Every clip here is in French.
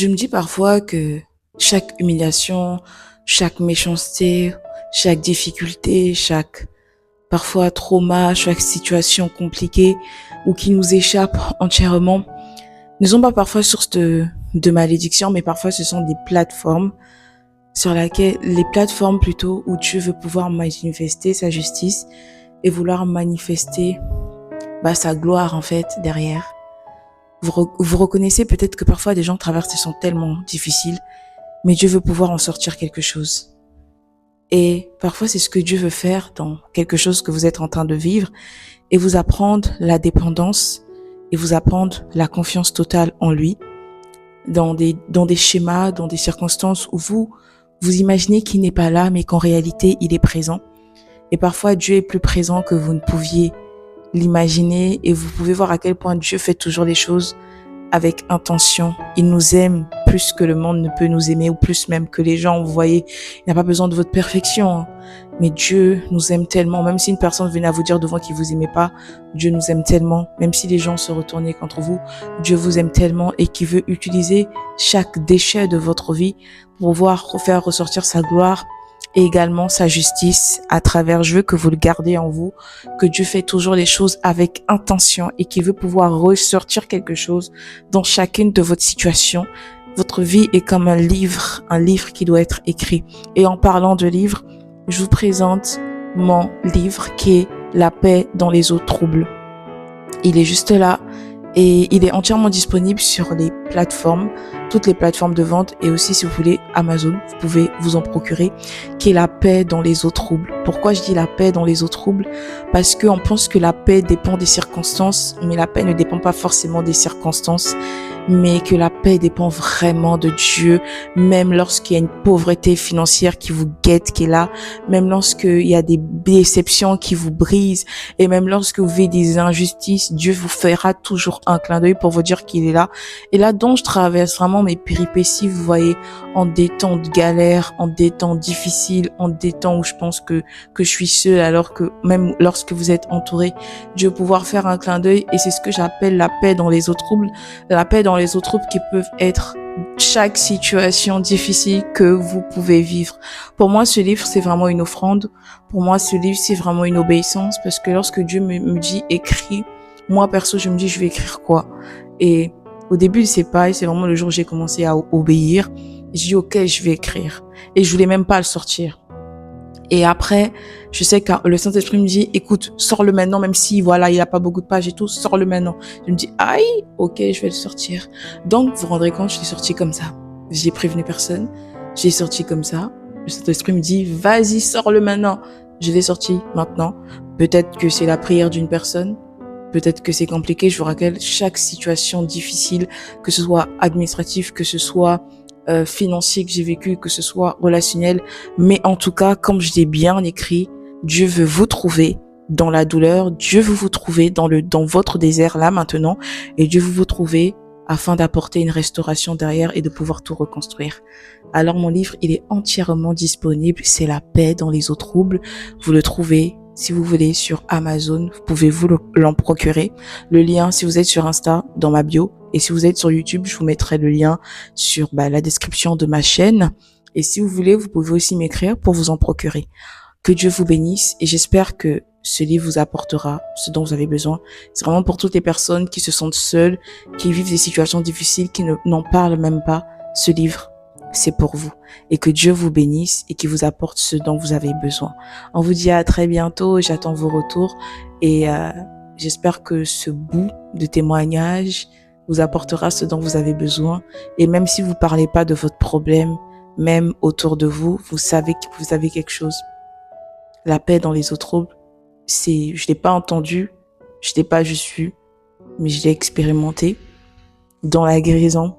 Je me dis parfois que chaque humiliation, chaque méchanceté, chaque difficulté, chaque parfois trauma, chaque situation compliquée ou qui nous échappe entièrement ne sont pas parfois source de malédiction, mais parfois ce sont des plateformes sur laquelle, les plateformes plutôt où Dieu veut pouvoir manifester sa justice et vouloir manifester sa gloire en fait derrière. Vous reconnaissez peut-être que parfois des gens traversent des sont tellement difficiles, mais Dieu veut pouvoir en sortir quelque chose. Et parfois c'est ce que Dieu veut faire dans quelque chose que vous êtes en train de vivre et vous apprendre la dépendance et vous apprendre la confiance totale en lui dans des schémas, dans des circonstances où vous imaginez qu'il n'est pas là mais qu'en réalité il est présent. Et parfois Dieu est plus présent que vous ne pouviez l'imaginer et vous pouvez voir à quel point Dieu fait toujours les choses avec intention. Il nous aime plus que le monde ne peut nous aimer ou plus même que les gens. Vous voyez, il n'a pas besoin de votre perfection. Mais Dieu nous aime tellement. Même si une personne venait à vous dire devant qu'il vous aimait pas, Dieu nous aime tellement. Même si les gens se retournaient contre vous, Dieu vous aime tellement et qui veut utiliser chaque déchet de votre vie pour pouvoir faire ressortir sa gloire et également sa justice à travers. Je veux que vous le gardez en vous, que Dieu fait toujours les choses avec intention et qu'il veut pouvoir ressortir quelque chose dans chacune de votre situation. Votre vie est comme un livre qui doit être écrit. Et en parlant de livre, je vous présente mon livre qui est La paix dans les eaux troubles. Il est juste là et il est entièrement disponible sur les plateformes, toutes les plateformes de vente et aussi si vous voulez Amazon, vous pouvez vous en procurer, qui est La paix dans les eaux troubles. Pourquoi je dis la paix dans les eaux troubles? Parce qu'on pense que la paix dépend des circonstances, mais la paix ne dépend pas forcément des circonstances, mais que la paix dépend vraiment de Dieu, même lorsqu'il y a une pauvreté financière qui vous guette, qui est là, même lorsqu'il y a des déceptions qui vous brisent, et même lorsque vous vivez des injustices, Dieu vous fera toujours un clin d'œil pour vous dire qu'il est là. Et là, dont je traverse vraiment mes péripéties, vous voyez, en des temps de galère, en des temps difficiles, en des temps où je pense que je suis seule, alors que même lorsque vous êtes entouré, Dieu va pouvoir faire un clin d'œil, et c'est ce que j'appelle la paix dans les eaux troubles, la paix dans les eaux troubles qui peuvent être chaque situation difficile que vous pouvez vivre. Pour moi, ce livre, c'est vraiment une offrande. Pour moi, ce livre, c'est vraiment une obéissance, parce que lorsque Dieu me dit écris, moi, perso, je me dis, je vais écrire quoi? Et au début, c'est pareil, c'est vraiment le jour où j'ai commencé à obéir. Je dis, ok, je vais écrire. Et je voulais même pas le sortir. Et après, je sais que le Saint-Esprit me dit, écoute, sors-le maintenant, même si, voilà, il a pas beaucoup de pages et tout, sors-le maintenant. Je me dis, aïe, ok, je vais le sortir. Donc, vous vous rendrez compte, je l'ai sorti comme ça. J'ai prévenu personne. J'ai sorti comme ça. Le Saint-Esprit me dit, vas-y, sors-le maintenant. Je l'ai sorti maintenant. Peut-être que c'est la prière d'une personne. Peut-être que c'est compliqué. Je vous rappelle, chaque situation difficile, que ce soit administratif, que ce soit financier que j'ai vécu, que ce soit relationnel, mais en tout cas, comme je l'ai bien écrit, Dieu veut vous trouver dans la douleur, Dieu veut vous trouver dans votre désert là maintenant, et Dieu veut vous trouver afin d'apporter une restauration derrière et de pouvoir tout reconstruire. Alors mon livre, il est entièrement disponible, c'est La paix dans les eaux troubles. Vous le trouvez, si vous voulez, sur Amazon, vous pouvez vous l'en procurer. Le lien, si vous êtes sur Insta, dans ma bio. Et si vous êtes sur YouTube, je vous mettrai le lien sur la description de ma chaîne. Et si vous voulez, vous pouvez aussi m'écrire pour vous en procurer. Que Dieu vous bénisse et j'espère que ce livre vous apportera ce dont vous avez besoin. C'est vraiment pour toutes les personnes qui se sentent seules, qui vivent des situations difficiles, qui n'en parlent même pas. Ce livre, c'est pour vous. Et que Dieu vous bénisse et qu'il vous apporte ce dont vous avez besoin. On vous dit à très bientôt. J'attends vos retours et j'espère que ce bout de témoignage vous apportera ce dont vous avez besoin. Et même si vous parlez pas de votre problème, même autour de vous, vous savez que vous avez quelque chose. La paix dans les eaux troubles, je l'ai pas entendu, je l'ai pas juste vu, mais je l'ai expérimenté dans la guérison,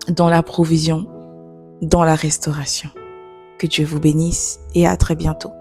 dans la provision, dans la restauration. Que Dieu vous bénisse et à très bientôt.